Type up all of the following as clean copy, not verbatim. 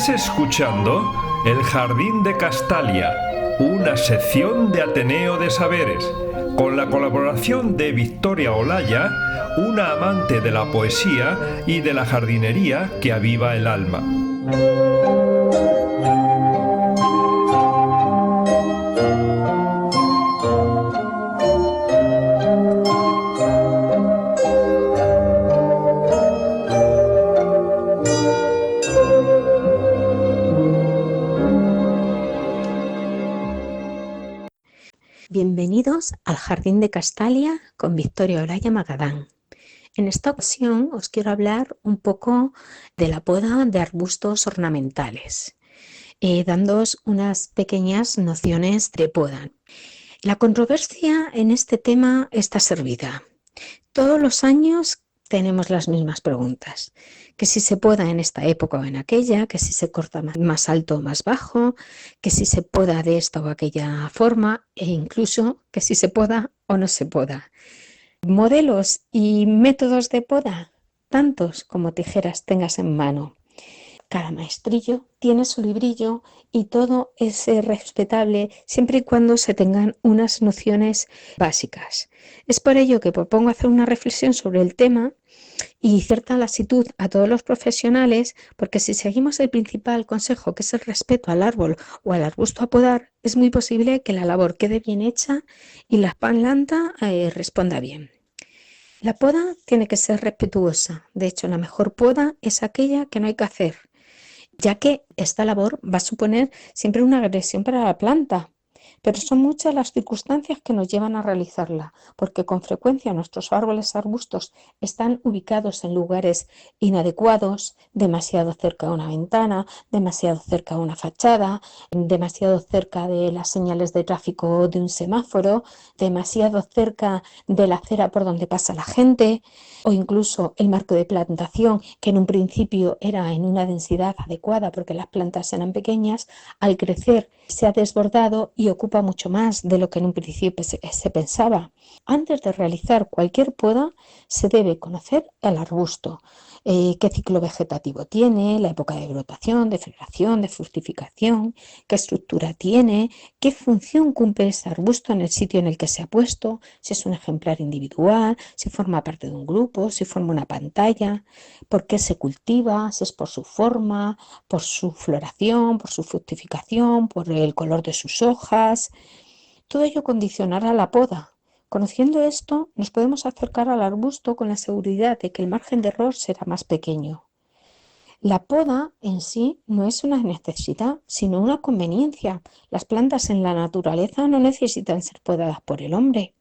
Estás escuchando El Jardín de Castalia, una sección de Ateneo de Saberes, con la colaboración de Victoria Olaya, una amante de la poesía y de la jardinería que aviva el alma. Bienvenidos al Jardín de Castalia con Victoria Olaya Magadán. En esta ocasión os quiero hablar un poco de la poda de arbustos ornamentales, dándoos unas pequeñas nociones de poda. La controversia en este tema está servida. Todos los años tenemos las mismas preguntas, que si se poda en esta época o en aquella, que si se corta más alto o más bajo, que si se poda de esta o aquella forma e incluso que si se poda o no se poda. Modelos y métodos de poda, tantos como tijeras tengas en mano. Cada maestrillo tiene su librillo y todo es respetable siempre y cuando se tengan unas nociones básicas. Es por ello que propongo hacer una reflexión sobre el tema y cierta lasitud a todos los profesionales, porque si seguimos el principal consejo, que es el respeto al árbol o al arbusto a podar, es muy posible que la labor quede bien hecha y la planta responda bien. La poda tiene que ser respetuosa. De hecho, la mejor poda es aquella que no hay que hacer, ya que esta labor va a suponer siempre una agresión para la planta. Pero son muchas las circunstancias que nos llevan a realizarla, porque con frecuencia nuestros árboles arbustos están ubicados en lugares inadecuados, demasiado cerca de una ventana, demasiado cerca de una fachada, demasiado cerca de las señales de tráfico de un semáforo, demasiado cerca de la acera por donde pasa la gente, o incluso el marco de plantación, que en un principio era en una densidad adecuada porque las plantas eran pequeñas, al crecer se ha desbordado y ocupa mucho más de lo que en un principio se pensaba. Antes de realizar cualquier poda se debe conocer el arbusto, qué ciclo vegetativo tiene, la época de brotación, de floración, de fructificación, qué estructura tiene, qué función cumple ese arbusto en el sitio en el que se ha puesto, si es un ejemplar individual, si forma parte de un grupo, si forma una pantalla, por qué se cultiva, si es por su forma, por su floración, por su fructificación, por el color de sus hojas. Todo ello condicionará la poda. Conociendo esto, nos podemos acercar al arbusto con la seguridad de que el margen de error será más pequeño. La poda en sí no es una necesidad, sino una conveniencia. Las plantas en la naturaleza no necesitan ser podadas por el hombre.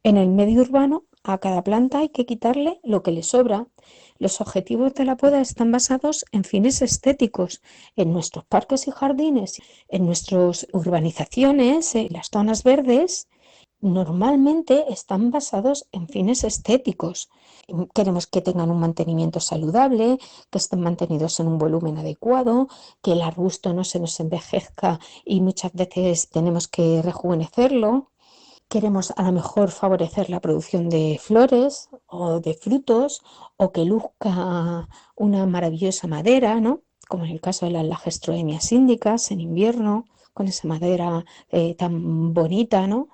En el medio urbano, a cada planta hay que quitarle lo que le sobra. Los objetivos de la poda están basados en fines estéticos. En nuestros parques y jardines, en nuestras urbanizaciones, en las zonas verdes, normalmente están basados en fines estéticos. Queremos que tengan un mantenimiento saludable, que estén mantenidos en un volumen adecuado, que el arbusto no se nos envejezca y muchas veces tenemos que rejuvenecerlo. Queremos a lo mejor favorecer la producción de flores o de frutos o que luzca una maravillosa madera, ¿no? Como en el caso de las lagestroemias índicas en invierno, con esa madera tan bonita, ¿no?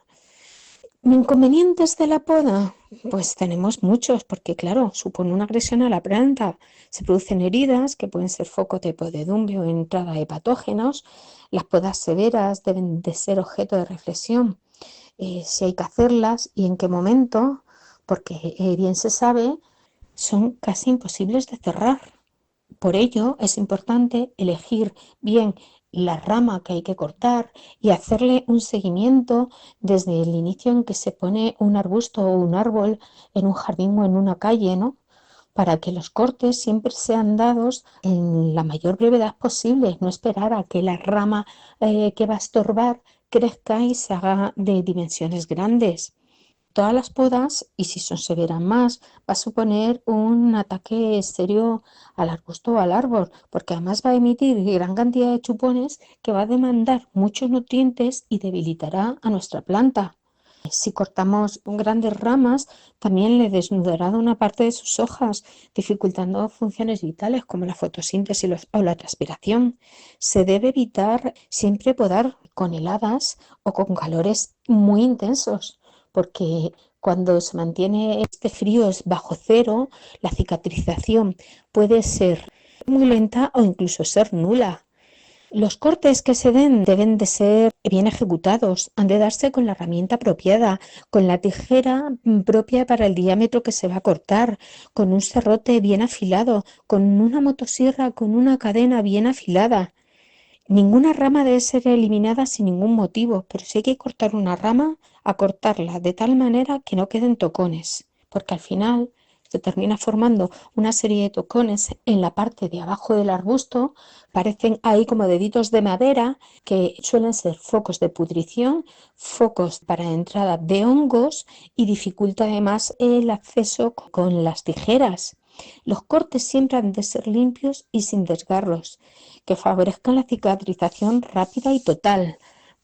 ¿Inconvenientes de la poda? Pues tenemos muchos, porque claro, supone una agresión a la planta. Se producen heridas que pueden ser foco de podedumbre o entrada de patógenos. Las podas severas deben de ser objeto de reflexión. Si hay que hacerlas y en qué momento, porque bien se sabe, son casi imposibles de cerrar. Por ello es importante elegir bien la rama que hay que cortar y hacerle un seguimiento desde el inicio en que se pone un arbusto o un árbol en un jardín o en una calle, ¿no? Para que los cortes siempre sean dados en la mayor brevedad posible, no esperar a que la rama que va a estorbar crezca y se haga de dimensiones grandes. Todas las podas, y si son severas más, va a suponer un ataque serio al arbusto o al árbol, porque además va a emitir gran cantidad de chupones que va a demandar muchos nutrientes y debilitará a nuestra planta. Si cortamos grandes ramas, también le desnudará una parte de sus hojas, dificultando funciones vitales como la fotosíntesis o la transpiración. Se debe evitar siempre podar con heladas o con calores muy intensos, porque cuando se mantiene este frío es bajo cero, la cicatrización puede ser muy lenta o incluso ser nula. Los cortes que se den deben de ser bien ejecutados, han de darse con la herramienta apropiada, con la tijera propia para el diámetro que se va a cortar, con un serrote bien afilado, con una motosierra, con una cadena bien afilada. Ninguna rama debe ser eliminada sin ningún motivo, pero si hay que cortar una rama, a cortarla de tal manera que no queden tocones, porque al final se termina formando una serie de tocones en la parte de abajo del arbusto, parecen ahí como deditos de madera que suelen ser focos de pudrición, focos para entrada de hongos y dificulta además el acceso con las tijeras. Los cortes siempre han de ser limpios y sin desgarros, que favorezcan la cicatrización rápida y total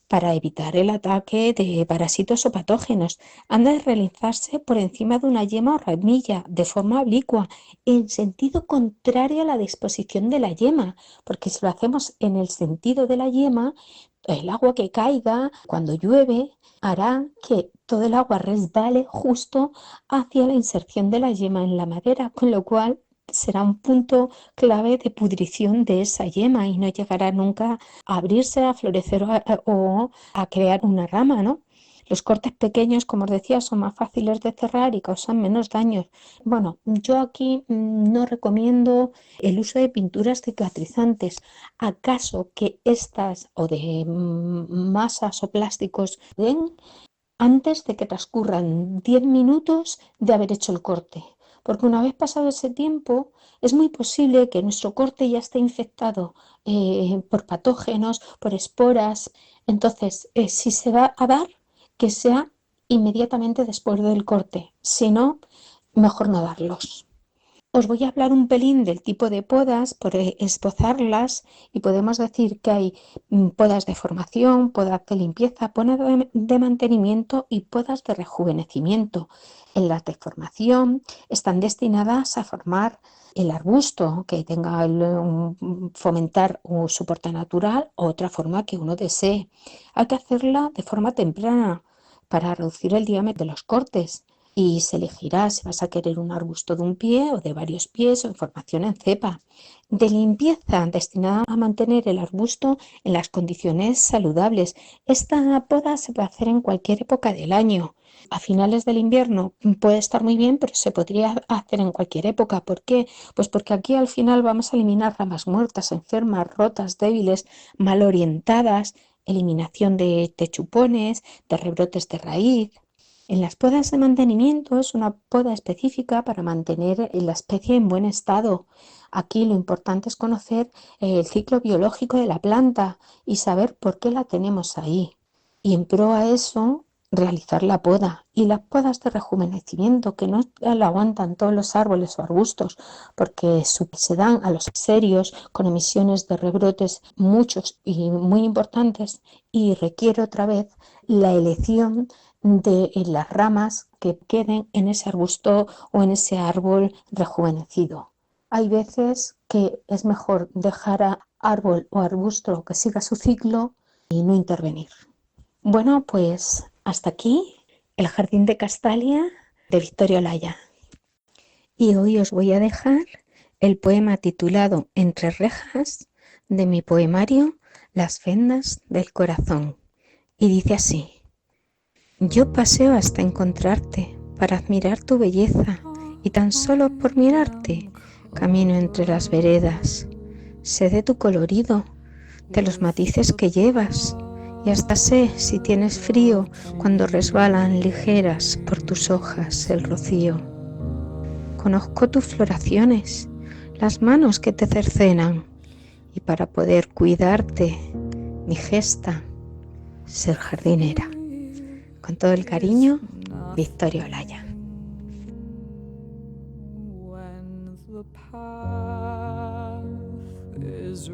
para evitar el ataque de parásitos o patógenos. Han de realizarse por encima de una yema o ramilla, de forma oblicua, en sentido contrario a la disposición de la yema, porque si lo hacemos en el sentido de la yema, el agua que caiga cuando llueve hará que todo el agua resbale justo hacia la inserción de la yema en la madera, con lo cual será un punto clave de pudrición de esa yema y no llegará nunca a abrirse, a florecer o a crear una rama, ¿no? Los cortes pequeños, como os decía, son más fáciles de cerrar y causan menos daños. Bueno, yo aquí no recomiendo el uso de pinturas cicatrizantes. ¿Acaso que estas o de masas o plásticos den antes de que transcurran 10 minutos de haber hecho el corte? Porque una vez pasado ese tiempo, es muy posible que nuestro corte ya esté infectado por patógenos, por esporas. Entonces, si se va a dar, que sea inmediatamente después del corte. Si no, mejor no darlos. Os voy a hablar un pelín del tipo de podas por esbozarlas y podemos decir que hay podas de formación, podas de limpieza, podas de mantenimiento y podas de rejuvenecimiento. En las de formación están destinadas a formar el arbusto que tenga fomentar su porte natural o otra forma que uno desee. Hay que hacerla de forma temprana para reducir el diámetro de los cortes. Y se elegirá si vas a querer un arbusto de un pie o de varios pies o en formación en cepa. De limpieza, destinada a mantener el arbusto en las condiciones saludables. Esta poda se puede hacer en cualquier época del año. A finales del invierno puede estar muy bien, pero se podría hacer en cualquier época. ¿Por qué? Pues porque aquí al final vamos a eliminar ramas muertas, enfermas, rotas, débiles, mal orientadas, eliminación de chupones, de rebrotes de raíz. En las podas de mantenimiento es una poda específica para mantener la especie en buen estado. Aquí lo importante es conocer el ciclo biológico de la planta y saber por qué la tenemos ahí. Y en pro a eso, realizar la poda. Y las podas de rejuvenecimiento, que no la aguantan todos los árboles o arbustos, porque se dan a los serios con emisiones de rebrotes muchos y muy importantes y requiere otra vez la elección de las ramas que queden en ese arbusto o en ese árbol rejuvenecido. Hay veces que es mejor dejar a árbol o arbusto que siga su ciclo y no intervenir. Bueno, pues hasta aquí el Jardín de Castalia de Victoria Olaya. Y hoy os voy a dejar el poema titulado Entre rejas de mi poemario Las vendas del corazón. Y dice así: yo paseo hasta encontrarte para admirar tu belleza y tan solo por mirarte camino entre las veredas. Sé de tu colorido, de los matices que llevas y hasta sé si tienes frío cuando resbalan ligeras por tus hojas el rocío. Conozco tus floraciones, las manos que te cercenan y para poder cuidarte, mi gesta, ser jardinera. Con todo el cariño, Victoria Olaya. When the path is